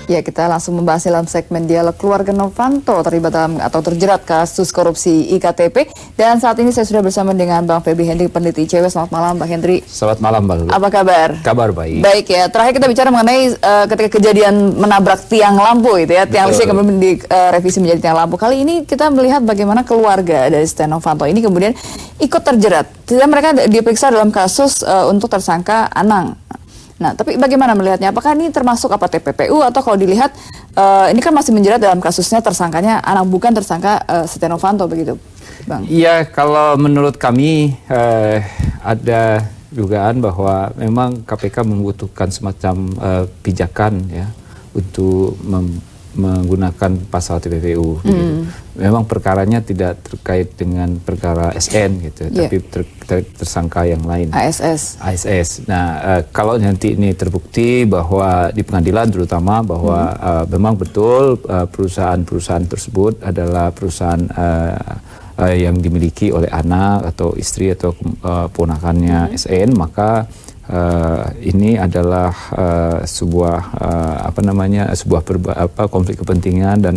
Ya, kita langsung membahas dalam segmen dialog keluarga Novanto terlibat dalam atau terjerat kasus korupsi IKTP. Dan saat ini saya sudah bersama dengan Bang Febri Hendri, peneliti ICW. Selamat malam, Bang Hendri. Selamat malam, Bang. Apa kabar? Kabar baik. Baik ya. Terakhir kita bicara mengenai ketika kejadian menabrak tiang lampu itu ya, tiang listrik kemudian direvisi menjadi tiang lampu. Kali ini kita melihat bagaimana keluarga dari Setia Novanto ini kemudian ikut terjerat. Tidak, mereka diperiksa dalam kasus untuk tersangka Anang. Nah, tapi bagaimana melihatnya? Apakah ini termasuk apa TPPU atau kalau dilihat ini kan masih menjerat dalam kasusnya tersangkanya Anang, bukan tersangka Setia Novanto begitu, Bang? Iya, kalau menurut kami ada dugaan bahwa memang KPK membutuhkan semacam pijakan ya untuk menggunakan pasal TPPU. Gitu. Memang perkaranya tidak terkait dengan perkara SN gitu, tapi tersangka yang lain. ASS. Nah, kalau nanti ini terbukti bahwa di pengadilan terutama bahwa memang betul perusahaan-perusahaan tersebut adalah perusahaan yang dimiliki oleh anak atau istri atau ponakannya SN, maka ini adalah sebuah konflik kepentingan dan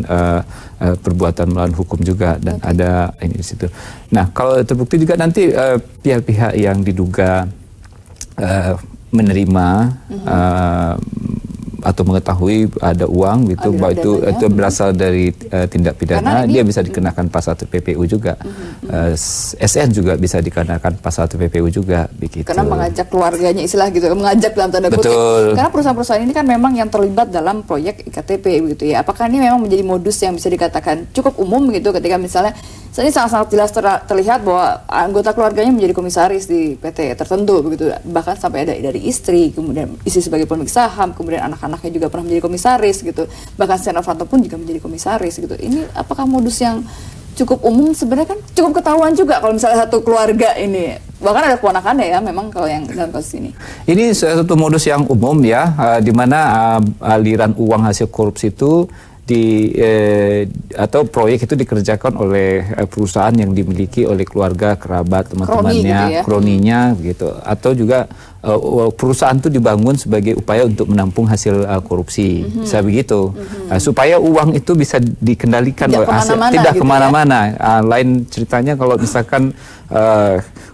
perbuatan melawan hukum juga, dan ada ini di situ. Nah, kalau terbukti juga nanti pihak-pihak yang diduga menerima atau mengetahui ada uang gitu, bahwa itu berasal dari tindak pidana, dia bisa dikenakan pasal TPPU juga. SN juga bisa dikenakan pasal TPPU juga begitu. Karena mengajak keluarganya, istilah gitu, mengajak dalam tanda kutip. Karena perusahaan-perusahaan ini kan memang yang terlibat dalam proyek IKTP begitu ya. Apakah ini memang menjadi modus yang bisa dikatakan cukup umum gitu, ketika misalnya ini sangat-sangat jelas terlihat bahwa anggota keluarganya menjadi komisaris di PT tertentu begitu, bahkan sampai ada dari istri, kemudian istri sebagai pemilik saham, kemudian anak-anaknya juga pernah menjadi komisaris gitu, bahkan Setia Novanto pun juga menjadi komisaris gitu. Ini apakah modus yang cukup umum? Sebenarnya kan cukup ketahuan juga kalau misalnya satu keluarga ini, bahkan ada keponakannya ya, memang kalau yang dalam kasus ini. Ini satu modus yang umum ya, di mana aliran uang hasil korupsi itu atau proyek itu dikerjakan oleh perusahaan yang dimiliki oleh keluarga, kerabat, teman-temannya, gitu ya? Kroninya gitu, atau juga perusahaan itu dibangun sebagai upaya untuk menampung hasil korupsi, bisa begitu, supaya uang itu bisa dikendalikan oleh hasil, tidak gitu kemana-mana. Ya? Lain ceritanya kalau misalkan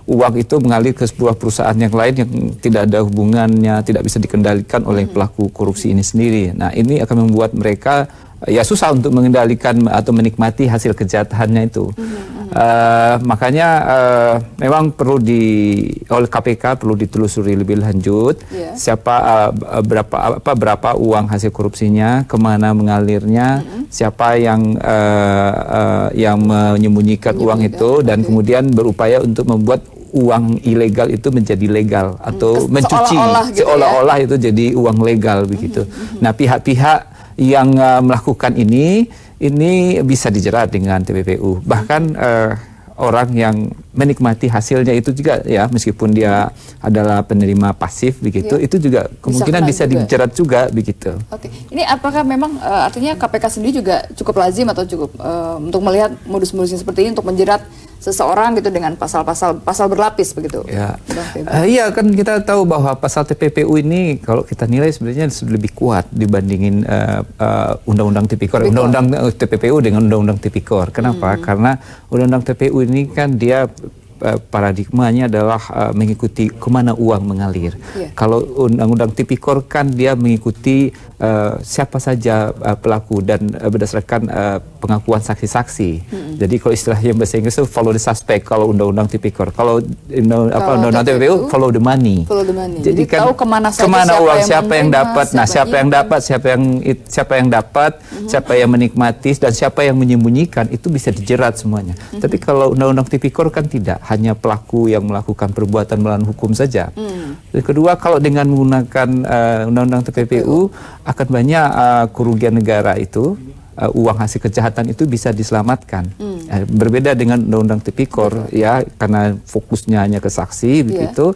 uang itu mengalir ke sebuah perusahaan yang lain yang tidak ada hubungannya, tidak bisa dikendalikan oleh pelaku korupsi ini sendiri. Nah, ini akan membuat mereka ya susah untuk mengendalikan atau menikmati hasil kejahatannya itu. Makanya memang perlu oleh KPK perlu ditelusuri lebih lanjut siapa berapa uang hasil korupsinya, kemana mengalirnya, siapa yang menyembunyikan uang itu, dan kemudian berupaya untuk membuat uang ilegal itu menjadi legal atau mencuci seolah-olah gitu, itu jadi uang legal begitu. Nah, pihak-pihak yang melakukan ini bisa dijerat dengan TPPU. Bahkan orang yang menikmati hasilnya itu juga ya, meskipun dia adalah penerima pasif begitu, itu juga kemungkinan bisa dijerat juga begitu. Oke, ini apakah memang artinya KPK sendiri juga cukup lazim atau cukup untuk melihat modus-modus seperti ini untuk menjerat seseorang gitu dengan pasal-pasal berlapis begitu? Ya, iya kan kita tahu bahwa pasal TPPU ini kalau kita nilai sebenarnya lebih kuat dibandingin undang-undang tipikor, undang-undang TPPU dengan undang-undang tipikor. Kenapa? Karena undang-undang TPPU ini kan dia paradigmanya adalah mengikuti kemana uang mengalir. Kalau undang-undang tipikor kan dia mengikuti siapa saja pelaku dan berdasarkan pengakuan saksi-saksi. Jadi kalau istilahnya bahasa Inggris itu follow the suspect kalau undang-undang tipikor. Kalau undang-undang TPPU follow the money. Jadi kan tahu kemana uang, siapa yang dapat, nah siapa yang dapat, siapa yang menikmati, dan siapa yang menyembunyikan, itu bisa dijerat semuanya. Tapi kalau undang-undang tipikor kan tidak, hanya pelaku yang melakukan perbuatan melawan hukum saja. Dan kedua, kalau dengan menggunakan undang-undang TPPU akan banyak kerugian negara itu, uang hasil kejahatan itu bisa diselamatkan. Berbeda dengan undang-undang tipikor ya, karena fokusnya hanya ke saksi begitu.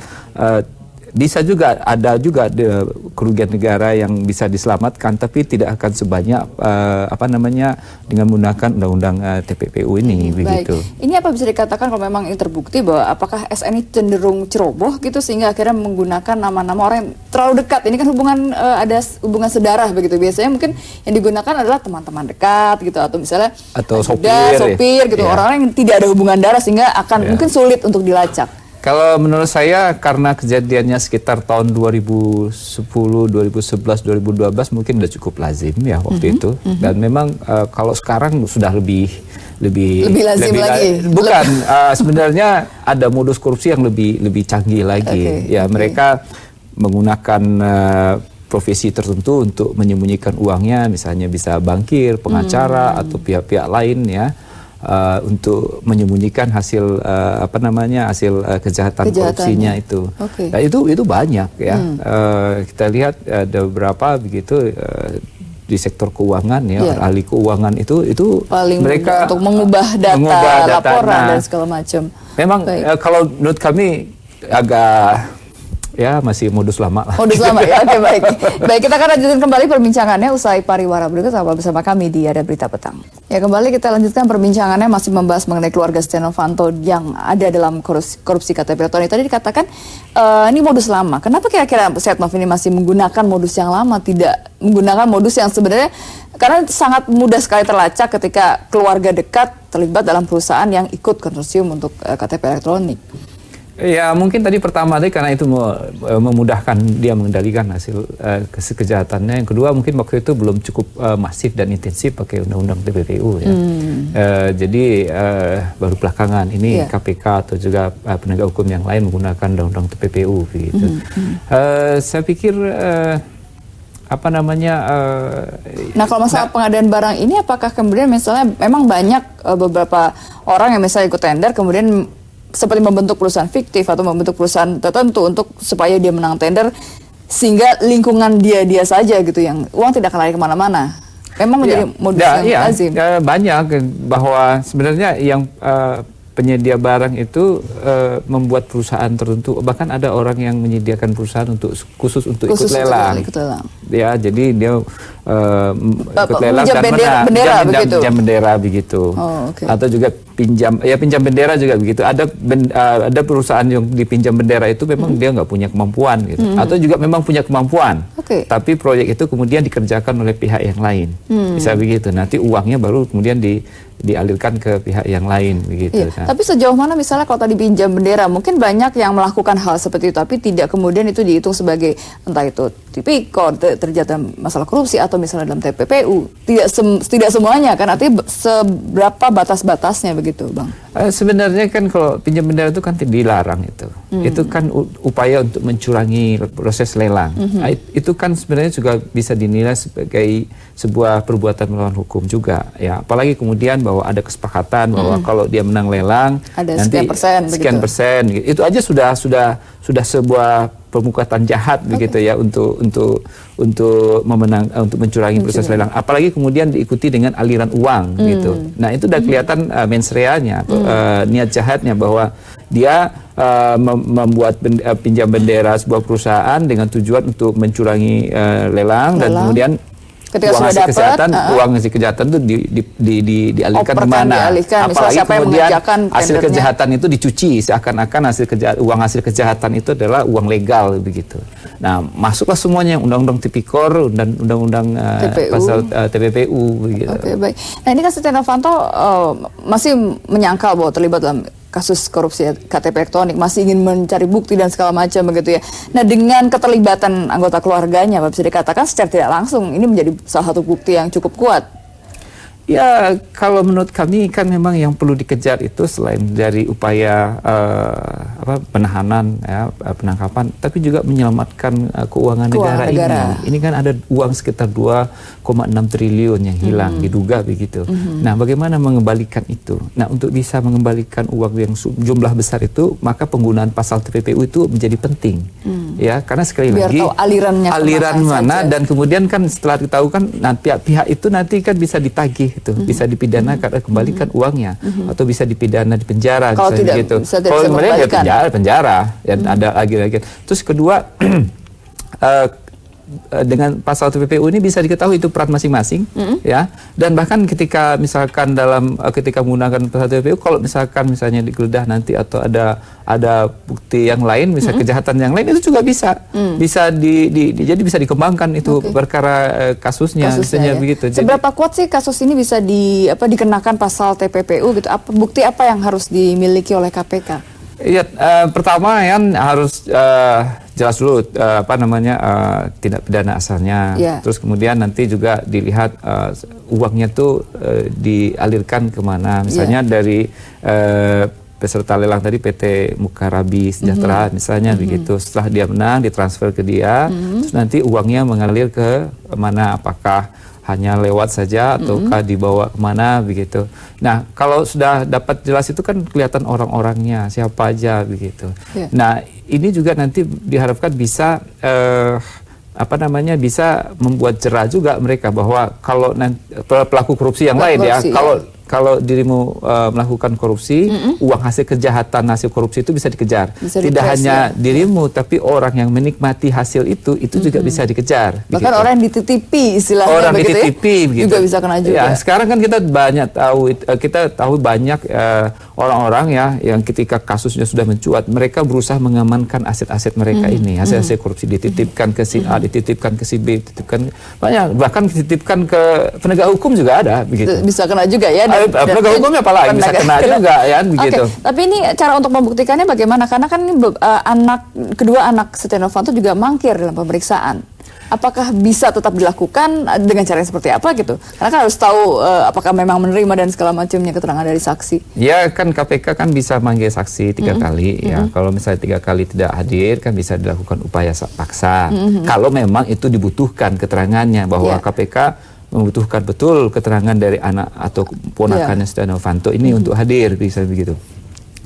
bisa juga ada juga kerugian negara yang bisa diselamatkan, tapi tidak akan sebanyak dengan menggunakan undang-undang TPPU ini begitu. Ini apa bisa dikatakan kalau memang ini terbukti bahwa apakah SN ini cenderung ceroboh gitu sehingga akhirnya menggunakan nama-nama orang yang terlalu dekat. Ini kan ada hubungan sedarah begitu. Biasanya mungkin yang digunakan adalah teman-teman dekat gitu atau misalnya sopir gitu, orang yang tidak ada hubungan darah sehingga akan mungkin sulit untuk dilacak. Kalau menurut saya karena kejadiannya sekitar tahun 2010, 2011, 2012 mungkin sudah cukup lazim ya waktu itu. Dan memang kalau sekarang sudah lebih lazim lagi. Bukan, sebenarnya ada modus korupsi yang lebih canggih lagi. Mereka menggunakan profesi tertentu untuk menyembunyikan uangnya, misalnya bisa bankir, pengacara atau pihak-pihak lain ya. Untuk menyembunyikan hasil hasil kejahatan korupsinya itu. Nah, itu banyak ya. Kita lihat ada beberapa begitu di sektor keuangan ya, ahli keuangan itu paling mereka untuk mengubah data laporan dan segala macam. Memang kalau menurut kami agak masih modus lama. Modus lama ya, oke baik. Baik, kita akan lanjutkan kembali perbincangannya usai pariwara berikut bersama kami di Ada Berita Petang. Ya, kembali kita lanjutkan perbincangannya masih membahas mengenai keluarga Setia Novanto yang ada dalam korupsi KTP elektronik. Tadi dikatakan ini modus lama. Kenapa kira-kira Setnov ini masih menggunakan modus yang lama, tidak menggunakan modus yang sebenarnya karena sangat mudah sekali terlacak ketika keluarga dekat terlibat dalam perusahaan yang ikut konsorsium untuk KTP elektronik. Ya mungkin tadi pertama karena itu memudahkan dia mengendalikan hasil kejahatannya. Yang kedua mungkin waktu itu belum cukup masif dan intensif pakai undang-undang TPPU ya. Jadi baru belakangan ini KPK atau juga penegak hukum yang lain menggunakan undang-undang TPPU begitu. Saya pikir nah kalau masalah pengadaan barang ini apakah kemudian misalnya memang banyak beberapa orang yang misalnya ikut tender kemudian seperti membentuk perusahaan fiktif atau membentuk perusahaan tertentu untuk supaya dia menang tender sehingga lingkungan dia saja gitu yang uang tidak akan lari kemana-mana. Memang menjadi modus yang lazim. Banyak bahwa sebenarnya yang penyedia barang itu membuat perusahaan tertentu, bahkan ada orang yang menyediakan perusahaan khusus untuk ikut lelang. Ya, jadi dia ikut lelang dan pinjam bendera begitu. Atau juga pinjam bendera juga begitu. Ada perusahaan yang dipinjam bendera itu memang dia nggak punya kemampuan gitu. Atau juga memang punya kemampuan. Tapi proyek itu kemudian dikerjakan oleh pihak yang lain. Bisa begitu. Nanti uangnya baru kemudian dialirkan ke pihak yang lain begitu. Tapi sejauh mana misalnya kalau tadi pinjam bendera, mungkin banyak yang melakukan hal seperti itu tapi tidak kemudian itu dihitung sebagai entah itu tipikor, terjadi masalah korupsi atau misalnya dalam TPPU. Tidak semuanya kan, artinya seberapa batas-batasnya begitu, Bang? Sebenarnya kan kalau pinjam bendera itu kan dilarang itu. Itu kan upaya untuk mencurangi proses lelang. Itu kan sebenarnya juga bisa dinilai sebagai sebuah perbuatan melawan hukum juga ya. Apalagi kemudian bahwa ada kesepakatan bahwa kalau dia menang lelang ada nanti sekian persen gitu. Itu aja sudah sebuah pemukatan jahat begitu ya untuk mencurangi proses lelang. Apalagi kemudian diikuti dengan aliran uang gitu. Nah, itu udah kelihatan mens reanya, niat jahatnya bahwa dia membuat pinjam bendera sebuah perusahaan dengan tujuan untuk mencurangi lelang dan kemudian uang hasil kejahatan itu dialihkan kemana? Apalagi kemudian hasil kejahatan itu dicuci seakan-akan uang hasil kejahatan itu adalah uang legal begitu. Nah, masuklah semuanya undang-undang tipikor dan undang-undang pasal TPPU begitu. Oke, baik. Nah, ini kan Setia Novanto masih menyangkal bahwa terlibat dalam kasus korupsi KTP elektronik, masih ingin mencari bukti dan segala macam begitu ya. Nah, dengan keterlibatan anggota keluarganya, bisa dikatakan secara tidak langsung ini menjadi salah satu bukti yang cukup kuat. Ya, kalau menurut kami kan memang yang perlu dikejar itu selain dari upaya penahanan, ya, penangkapan, tapi juga menyelamatkan keuangan negara ini. Ini kan ada uang sekitar 2,6 triliun yang hilang, diduga begitu. Nah, bagaimana mengembalikan itu? Nah, untuk bisa mengembalikan uang yang jumlah besar itu, maka penggunaan pasal TPPU itu menjadi penting. Ya, karena sekali lagi tahu aliran mana dan kemudian kan setelah diketahui kan pihak itu nanti kan bisa ditagih itu bisa dipidana karena kembalikan uangnya, atau bisa dipidana di penjara kalau tidak gitu. bisa, Kalau kembali ya penjara ya ada lagi. Terus kedua dengan pasal TPPU ini bisa diketahui itu peran masing-masing, ya. Dan bahkan ketika misalkan ketika menggunakan pasal TPPU, kalau misalnya digeledah nanti atau ada bukti yang lain, misalnya kejahatan yang lain, itu juga bisa jadi bisa dikembangkan itu perkara kasusnya misalnya ya. begitu. Seberapa kuat sih kasus ini bisa dikenakan pasal TPPU gitu? Bukti apa yang harus dimiliki oleh KPK? Iya, pertama kan harus jelas dulu tindak pidana asalnya. Terus kemudian nanti juga dilihat uangnya tuh dialirkan kemana. Misalnya dari peserta lelang tadi PT Mukarabi Sejahtera misalnya begitu. Setelah dia menang ditransfer ke dia, terus nanti uangnya mengalir ke mana? Apakah hanya lewat saja ataukah dibawa kemana begitu. Nah, kalau sudah dapat jelas itu kan kelihatan orang-orangnya siapa aja begitu. Nah, ini juga nanti diharapkan bisa bisa membuat jera juga mereka bahwa kalau pelaku korupsi yang lain ya, kalau dirimu melakukan korupsi, uang hasil kejahatan, hasil korupsi itu bisa dikejar. Tidak hanya dirimu, tapi orang yang menikmati hasil itu juga bisa dikejar. Bahkan begitu. orang yang dititipi istilahnya orang begitu dititipi, ya, begitu. juga bisa kena juga. Ya, sekarang kan kita tahu banyak orang-orang ya yang ketika kasusnya sudah mencuat, mereka berusaha mengamankan aset-aset mereka ini, hasil-hasil korupsi dititipkan ke si A, dititipkan ke si B, dititipkan banyak, bahkan dititipkan ke penegak hukum juga ada, begitu. Bisa kena juga ya. Penegak hukumnya apalagi bisa kena juga ya begitu. Tapi ini cara untuk membuktikannya bagaimana? Karena kan ini kedua anak Setia Novanto juga mangkir dalam pemeriksaan. Apakah bisa tetap dilakukan dengan cara yang seperti apa gitu? Karena kan harus tahu apakah memang menerima dan segala macamnya keterangan dari saksi. Ya kan KPK kan bisa manggil saksi 3 kali ya. Kalau misalnya 3 kali tidak hadir kan bisa dilakukan upaya paksa. Kalau memang itu dibutuhkan keterangannya bahwa KPK membutuhkan betul keterangan dari anak atau ponakannya Setia Novanto ini untuk hadir, bisa begitu.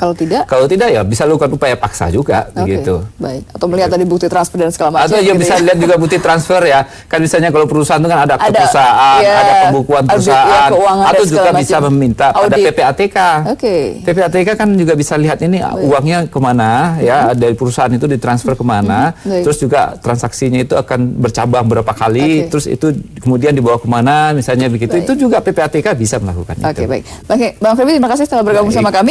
Kalau tidak? Kalau tidak ya bisa lakukan upaya paksa juga, begitu. Baik. Atau melihat tadi bukti transfer dan segala macam. Atau ya gitu bisa lihat juga bukti transfer ya. Kan misalnya kalau perusahaan itu kan ada akte perusahaan, ada pembukuan perusahaan, atau juga bisa meminta pada PPATK. PPATK kan juga bisa lihat ini uangnya kemana ya, dari perusahaan itu ditransfer kemana, terus juga transaksinya itu akan bercabang berapa kali, terus itu kemudian dibawa kemana, misalnya begitu. Itu juga PPATK bisa melakukan itu. Baik. Bang Feby, terima kasih telah bergabung sama kami.